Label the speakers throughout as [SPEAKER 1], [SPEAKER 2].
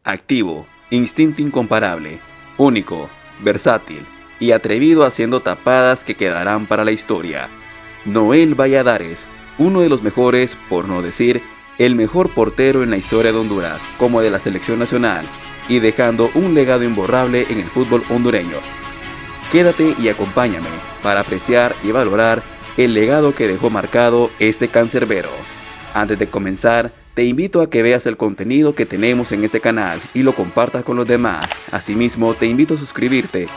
[SPEAKER 1] activo, instinto incomparable, único, versátil y atrevido haciendo tapadas que quedarán para la historia. Noel Valladares, uno de los mejores, por no decir, el mejor portero en la historia de Honduras, como de la selección nacional, y dejando un legado imborrable en el fútbol hondureño. Quédate y acompáñame para apreciar y valorar el legado que dejó marcado este cancerbero. Antes de comenzar, te invito a que veas el contenido que tenemos en este canal y lo compartas con los demás. Asimismo, te invito a suscribirte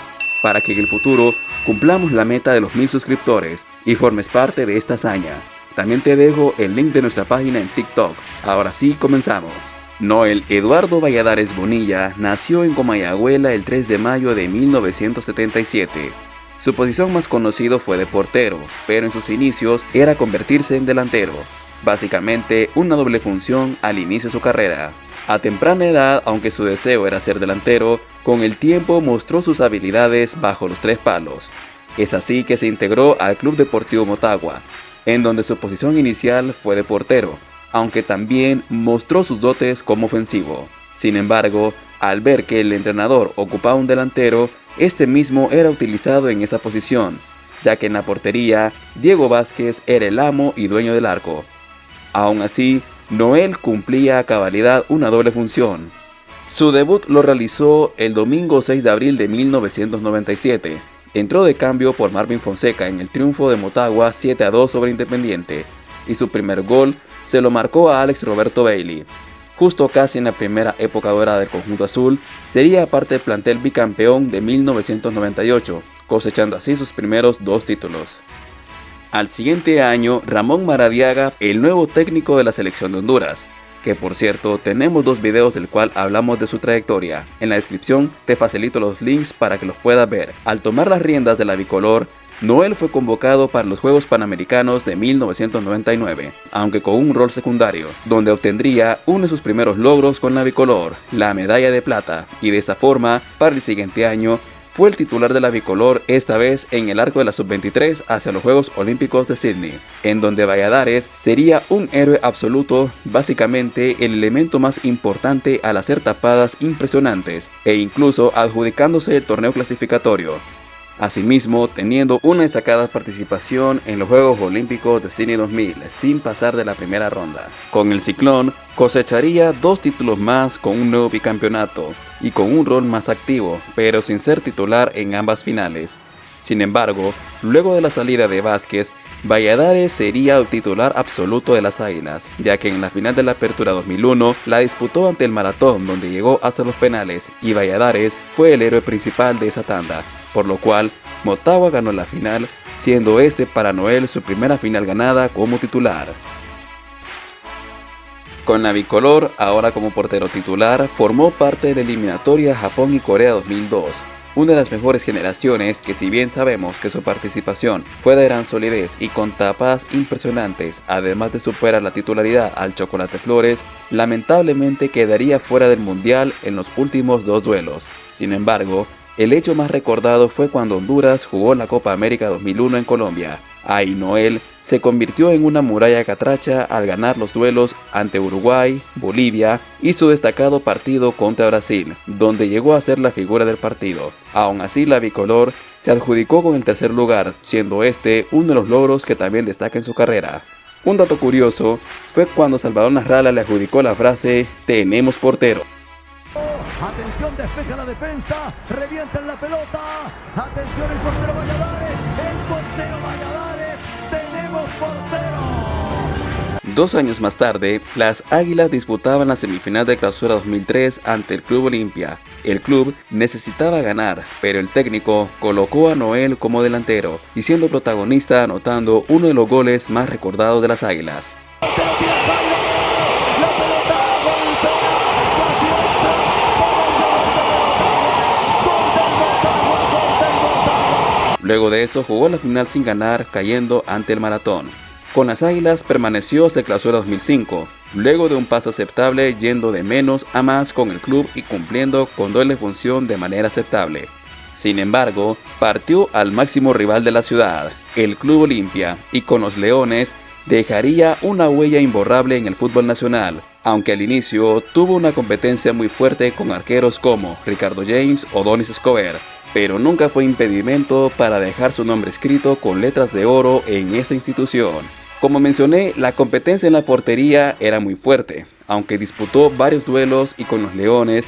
[SPEAKER 1] para que en el futuro cumplamos la meta de los 1000 suscriptores y formes parte de esta hazaña. También te dejo el link de nuestra página en TikTok. Ahora sí, comenzamos. Noel Eduardo Valladares Bonilla nació en Comayagüela el 3 de mayo de 1977. Su posición más conocido fue de portero, pero en sus inicios era convertirse en delantero. Básicamente una doble función al inicio de su carrera. A temprana edad, aunque su deseo era ser delantero, con el tiempo mostró sus habilidades bajo los tres palos. Es así que se integró al Club Deportivo Motagua, en donde su posición inicial fue de portero, aunque también mostró sus dotes como ofensivo. Sin embargo, al ver que el entrenador ocupaba un delantero, este mismo era utilizado en esa posición, ya que en la portería, Diego Vázquez era el amo y dueño del arco. Aún así, Noel cumplía a cabalidad una doble función. Su debut lo realizó el domingo 6 de abril de 1997. Entró de cambio por Marvin Fonseca en el triunfo de Motagua 7-2 sobre Independiente, y su primer gol se lo marcó a Alex Roberto Bailey. Justo casi en la primera época dorada del conjunto azul, sería parte del plantel bicampeón de 1998, cosechando así sus primeros 2 títulos. Al siguiente año, Ramón Maradiaga, el nuevo técnico de la selección de Honduras, que por cierto tenemos 2 videos del cual hablamos de su trayectoria. En la descripción te facilito los links para que los puedas ver. Al tomar las riendas de la bicolor, Noel fue convocado para los Juegos Panamericanos de 1999, aunque con un rol secundario, donde obtendría uno de sus primeros logros con la bicolor, la medalla de plata, y de esa forma, para el siguiente año, fue el titular de la bicolor, esta vez en el arco de la sub-23 hacia los Juegos Olímpicos de Sydney, en donde Valladares sería un héroe absoluto, básicamente el elemento más importante al hacer tapadas impresionantes, e incluso adjudicándose el torneo clasificatorio. Asimismo, teniendo una destacada participación en los Juegos Olímpicos de Sydney 2000, sin pasar de la primera ronda. Con el Ciclón, cosecharía 2 títulos más con un nuevo bicampeonato y con un rol más activo, pero sin ser titular en ambas finales. Sin embargo, luego de la salida de Vázquez, Valladares sería el titular absoluto de las Águilas, ya que en la final de la Apertura 2001 la disputó ante el Maratón, donde llegó hasta los penales, y Valladares fue el héroe principal de esa tanda, por lo cual Motagua ganó la final, siendo este para Noel su primera final ganada como titular. Con la bicolor, ahora como portero titular, formó parte de la eliminatoria Japón y Corea 2002, una de las mejores generaciones que, si bien sabemos que su participación fue de gran solidez y con tapadas impresionantes, además de superar la titularidad al Chocolate Flores, lamentablemente quedaría fuera del mundial en los últimos 2 duelos. Sin embargo, el hecho más recordado fue cuando Honduras jugó la Copa América 2001 en Colombia. Ahí Noel se convirtió en una muralla catracha al ganar los duelos ante Uruguay, Bolivia y su destacado partido contra Brasil, donde llegó a ser la figura del partido. Aún así, la bicolor se adjudicó con el tercer lugar, siendo este uno de los logros que también destaca en su carrera. Un dato curioso fue cuando Salvador Nasralla le adjudicó la frase "tenemos portero".
[SPEAKER 2] Atención, despeja la defensa, revienta en la pelota. Atención, el portero Valladares, tenemos portero.
[SPEAKER 1] 2 años más tarde, las Águilas disputaban la semifinal de Clausura 2003 ante el Club Olimpia. El club necesitaba ganar, pero el técnico colocó a Noel como delantero y siendo protagonista anotando uno de los goles más recordados de las Águilas. Luego de eso jugó la final sin ganar, cayendo ante el Maratón. Con las Águilas permaneció hasta el Clausura 2005, luego de un paso aceptable yendo de menos a más con el club y cumpliendo con doble función de manera aceptable. Sin embargo, partió al máximo rival de la ciudad, el Club Olimpia, y con los Leones dejaría una huella imborrable en el fútbol nacional, aunque al inicio tuvo una competencia muy fuerte con arqueros como Ricardo James o Donis Escobar, pero nunca fue impedimento para dejar su nombre escrito con letras de oro en esa institución. Como mencioné, la competencia en la portería era muy fuerte, aunque disputó varios duelos y con los Leones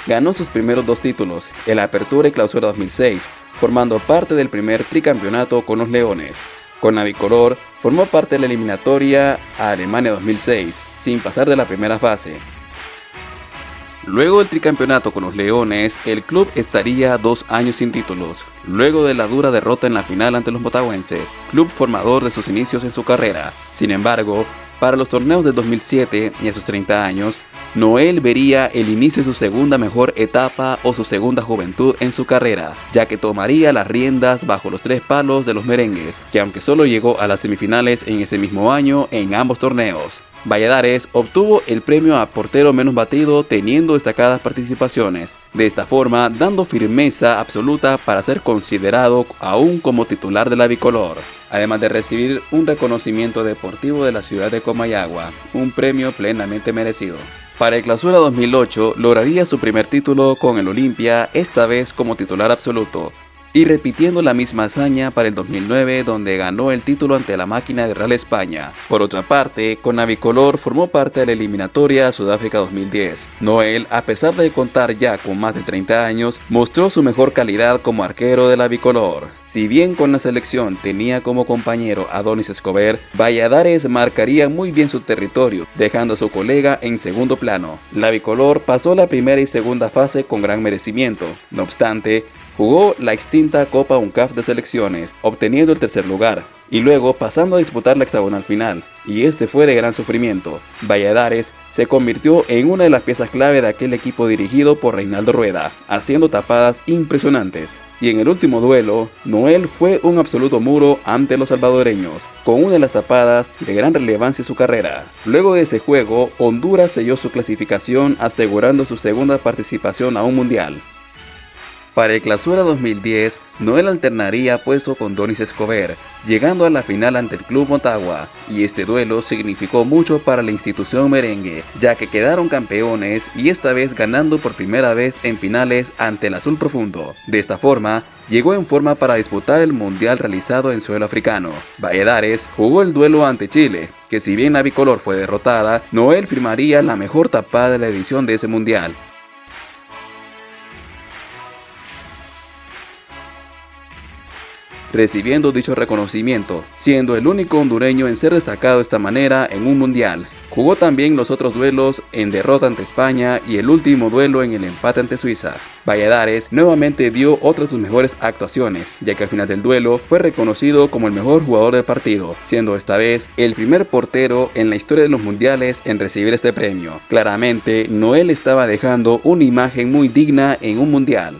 [SPEAKER 1] ganó sus primeros 2 títulos, el Apertura y Clausura 2006, formando parte del primer tricampeonato con los Leones. Con la bicolor, formó parte de la eliminatoria a Alemania 2006, sin pasar de la primera fase. Luego del tricampeonato con los Leones, el club estaría 2 años sin títulos, luego de la dura derrota en la final ante los motahuenses, club formador de sus inicios en su carrera. Sin embargo, para los torneos de 2007 y a sus 30 años, Noel vería el inicio de su segunda mejor etapa o su segunda juventud en su carrera, ya que tomaría las riendas bajo los 3 palos de los merengues, que aunque solo llegó a las semifinales en ese mismo año en ambos torneos. Valladares obtuvo el premio a portero menos batido teniendo destacadas participaciones, de esta forma dando firmeza absoluta para ser considerado aún como titular de la bicolor, además de recibir un reconocimiento deportivo de la ciudad de Comayagua, un premio plenamente merecido. Para el Clausura 2008 lograría su primer título con el Olimpia, esta vez como titular absoluto, y repitiendo la misma hazaña para el 2009 donde ganó el título ante la máquina de Real España. Por otra parte, con la bicolor formó parte de la eliminatoria a Sudáfrica 2010. Noel, a pesar de contar ya con más de 30 años, mostró su mejor calidad como arquero de la bicolor. Si bien con la selección tenía como compañero a Donis Escobar, Valladares marcaría muy bien su territorio, dejando a su colega en segundo plano. La bicolor pasó la primera y segunda fase con gran merecimiento. No obstante, jugó la extinta Copa UNCAF de selecciones, obteniendo el tercer lugar, y luego pasando a disputar la hexagonal final, y este fue de gran sufrimiento. Valladares se convirtió en una de las piezas clave de aquel equipo dirigido por Reinaldo Rueda, haciendo tapadas impresionantes. Y en el último duelo, Noel fue un absoluto muro ante los salvadoreños, con una de las tapadas de gran relevancia en su carrera. Luego de ese juego, Honduras selló su clasificación asegurando su segunda participación a un mundial. Para el Clausura 2010, Noel alternaría puesto con Donis Escobar, llegando a la final ante el Club Motagua, y este duelo significó mucho para la institución merengue, ya que quedaron campeones y esta vez ganando por primera vez en finales ante el Azul Profundo. De esta forma, llegó en forma para disputar el mundial realizado en suelo africano. Valladares jugó el duelo ante Chile, que si bien la bicolor fue derrotada, Noel firmaría la mejor tapada de la edición de ese mundial. Recibiendo dicho reconocimiento, siendo el único hondureño en ser destacado de esta manera en un mundial. Jugó también los otros duelos en derrota ante España y el último duelo en el empate ante Suiza. Valladares nuevamente dio otra de sus mejores actuaciones, ya que al final del duelo fue reconocido como el mejor jugador del partido, siendo esta vez el primer portero en la historia de los mundiales en recibir este premio. Claramente, Noel estaba dejando una imagen muy digna en un mundial.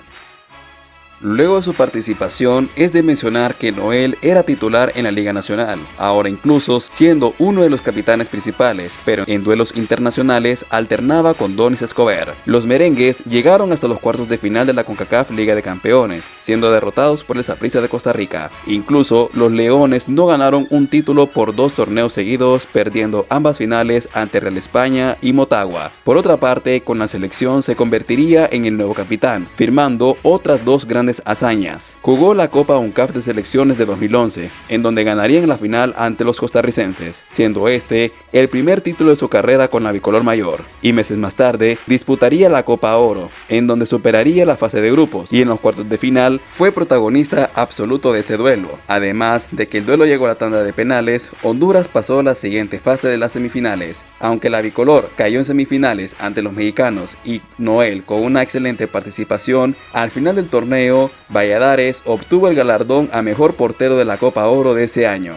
[SPEAKER 1] Luego de su participación, es de mencionar que Noel era titular en la Liga Nacional, ahora incluso siendo uno de los capitanes principales, pero en duelos internacionales alternaba con Donis Escobar. Los merengues llegaron hasta los cuartos de final de la CONCACAF Liga de Campeones, siendo derrotados por el Saprissa de Costa Rica. Incluso los Leones no ganaron un título por 2 torneos seguidos, perdiendo ambas finales ante Real España y Motagua. Por otra parte, con la selección se convertiría en el nuevo capitán, firmando otras 2 grandes hazañas. Jugó la Copa UNCAF de selecciones de 2011, en donde ganaría en la final ante los costarricenses, siendo este el primer título de su carrera con la bicolor mayor, y meses más tarde disputaría la Copa Oro, en donde superaría la fase de grupos, y en los cuartos de final fue protagonista absoluto de ese duelo. Además de que el duelo llegó a la tanda de penales, Honduras pasó a la siguiente fase de las semifinales. Aunque la bicolor cayó en semifinales ante los mexicanos y Noel con una excelente participación, al final del torneo Valladares obtuvo el galardón a mejor portero de la Copa Oro de ese año.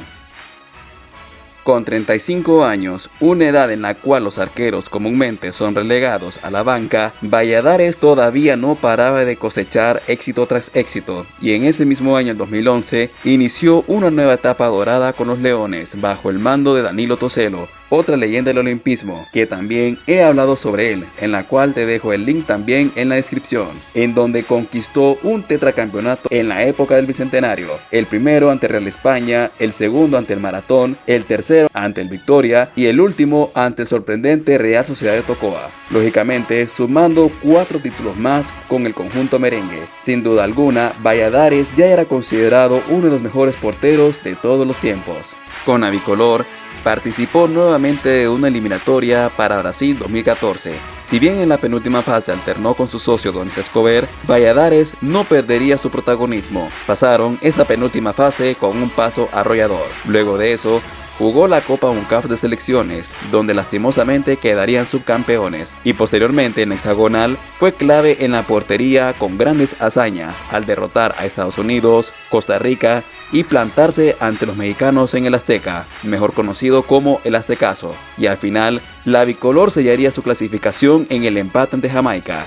[SPEAKER 1] Con 35 años, una edad en la cual los arqueros comúnmente son relegados a la banca, Valladares todavía no paraba de cosechar éxito tras éxito, y en ese mismo año, el 2011, inició una nueva etapa dorada con los Leones, bajo el mando de Danilo Toselo, otra leyenda del olimpismo, que también he hablado sobre él, en la cual te dejo el link también en la descripción, en donde conquistó un tetracampeonato en la época del Bicentenario, el primero ante Real España, el segundo ante el Maratón, el tercero ante el Victoria y el último ante el sorprendente Real Sociedad de Tocoa, lógicamente sumando 4 títulos más con el conjunto merengue. Sin duda alguna, Valladares ya era considerado uno de los mejores porteros de todos los tiempos. Con la bicolor, participó nuevamente de una eliminatoria para Brasil 2014. Si bien en la penúltima fase alternó con su socio Donis Escobar, Valladares no perdería su protagonismo. Pasaron esa penúltima fase con un paso arrollador. Luego de eso, jugó la Copa UNCAF de selecciones, donde lastimosamente quedarían subcampeones, y posteriormente en hexagonal fue clave en la portería con grandes hazañas al derrotar a Estados Unidos, Costa Rica y plantarse ante los mexicanos en el Azteca, mejor conocido como el Aztecaso, y al final la bicolor sellaría su clasificación en el empate ante Jamaica.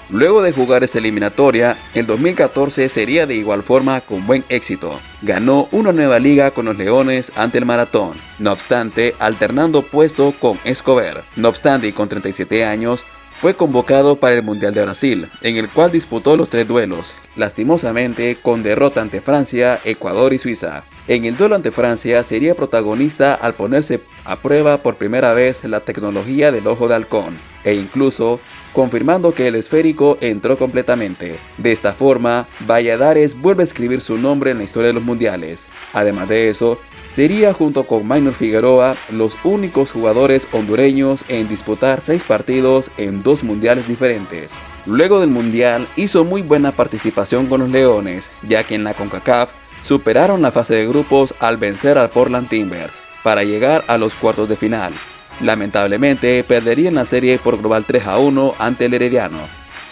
[SPEAKER 1] Luego de jugar esa eliminatoria, el 2014 sería de igual forma con buen éxito. Ganó una nueva liga con los Leones ante el Maratón, no obstante alternando puesto con Escobar. No obstante y con 37 años, fue convocado para el Mundial de Brasil, en el cual disputó los 3 duelos, lastimosamente con derrota ante Francia, Ecuador y Suiza. En el duelo ante Francia sería protagonista al ponerse a prueba por primera vez la tecnología del ojo de halcón, e incluso confirmando que el esférico entró completamente. De esta forma, Valladares vuelve a escribir su nombre en la historia de los mundiales. Además de eso, sería junto con Maynor Figueroa los únicos jugadores hondureños en disputar 6 partidos en 2 mundiales diferentes. Luego del mundial hizo muy buena participación con los Leones, ya que en la CONCACAF superaron la fase de grupos al vencer al Portland Timbers para llegar a los cuartos de final. Lamentablemente perderían la serie por global 3-1 ante el Herediano.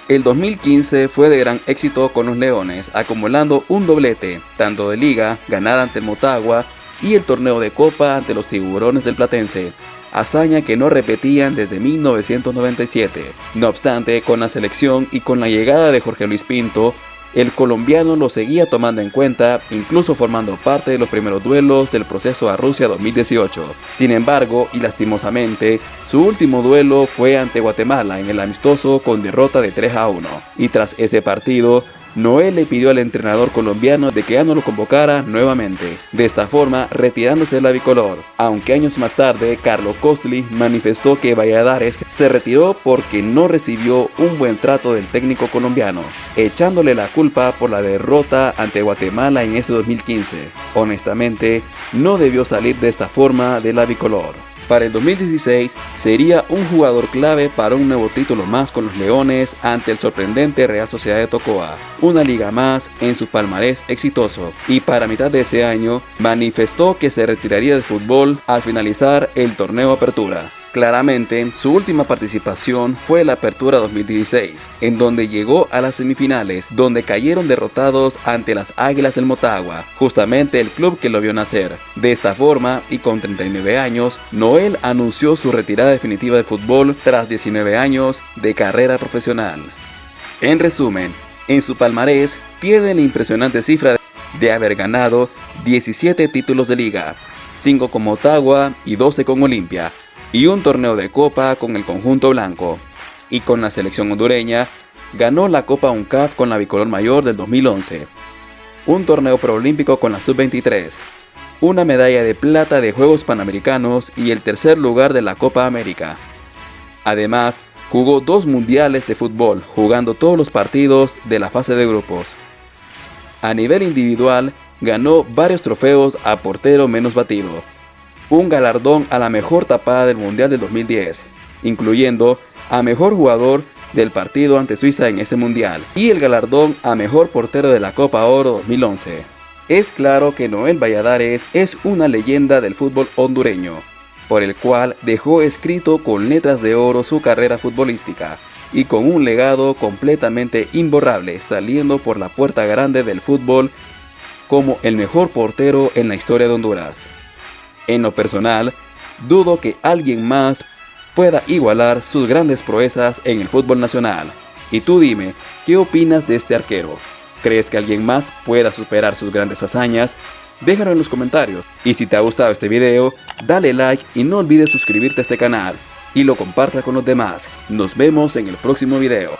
[SPEAKER 1] El 2015 fue de gran éxito con los Leones, acumulando un doblete, tanto de liga, ganada ante el Motagua, y el torneo de Copa ante los Tiburones del Platense, hazaña que no repetían desde 1997. No obstante, con la selección y con la llegada de Jorge Luis Pinto, el colombiano lo seguía tomando en cuenta, incluso formando parte de los primeros duelos del proceso a Rusia 2018. Sin embargo, y lastimosamente, su último duelo fue ante Guatemala en el amistoso con derrota de 3-1. Y tras ese partido, Noel le pidió al entrenador colombiano de que ya no lo convocara nuevamente, de esta forma retirándose de la bicolor, aunque años más tarde Carlos Costly manifestó que Valladares se retiró porque no recibió un buen trato del técnico colombiano, echándole la culpa por la derrota ante Guatemala en ese 2015. Honestamente, no debió salir de esta forma de la bicolor. Para el 2016 sería un jugador clave para un nuevo título más con los Leones ante el sorprendente Real Sociedad de Tocoa, una liga más en su palmarés exitoso, y para mitad de ese año manifestó que se retiraría del fútbol al finalizar el torneo Apertura. Claramente, su última participación fue la Apertura 2016, en donde llegó a las semifinales, donde cayeron derrotados ante las Águilas del Motagua, justamente el club que lo vio nacer. De esta forma, y con 39 años, Noel anunció su retirada definitiva del fútbol tras 19 años de carrera profesional. En resumen, en su palmarés tiene la impresionante cifra de haber ganado 17 títulos de liga, 5 con Motagua y 12 con Olimpia, y un torneo de Copa con el conjunto blanco, y con la selección hondureña ganó la Copa UNCAF con la bicolor mayor del 2011, un torneo preolímpico con la sub-23, una medalla de plata de Juegos Panamericanos y el tercer lugar de la Copa América. Además, jugó 2 mundiales de fútbol, jugando todos los partidos de la fase de grupos. A nivel individual, ganó varios trofeos a portero menos batido, un galardón a la mejor tapada del Mundial del 2010, incluyendo a mejor jugador del partido ante Suiza en ese Mundial, y el galardón a mejor portero de la Copa Oro 2011. Es claro que Noel Valladares es una leyenda del fútbol hondureño, por el cual dejó escrito con letras de oro su carrera futbolística, y con un legado completamente imborrable, saliendo por la puerta grande del fútbol como el mejor portero en la historia de Honduras. En lo personal, dudo que alguien más pueda igualar sus grandes proezas en el fútbol nacional. Y tú dime, ¿qué opinas de este arquero? ¿Crees que alguien más pueda superar sus grandes hazañas? Déjalo en los comentarios. Y si te ha gustado este video, dale like y no olvides suscribirte a este canal. Y lo comparta con los demás. Nos vemos en el próximo video.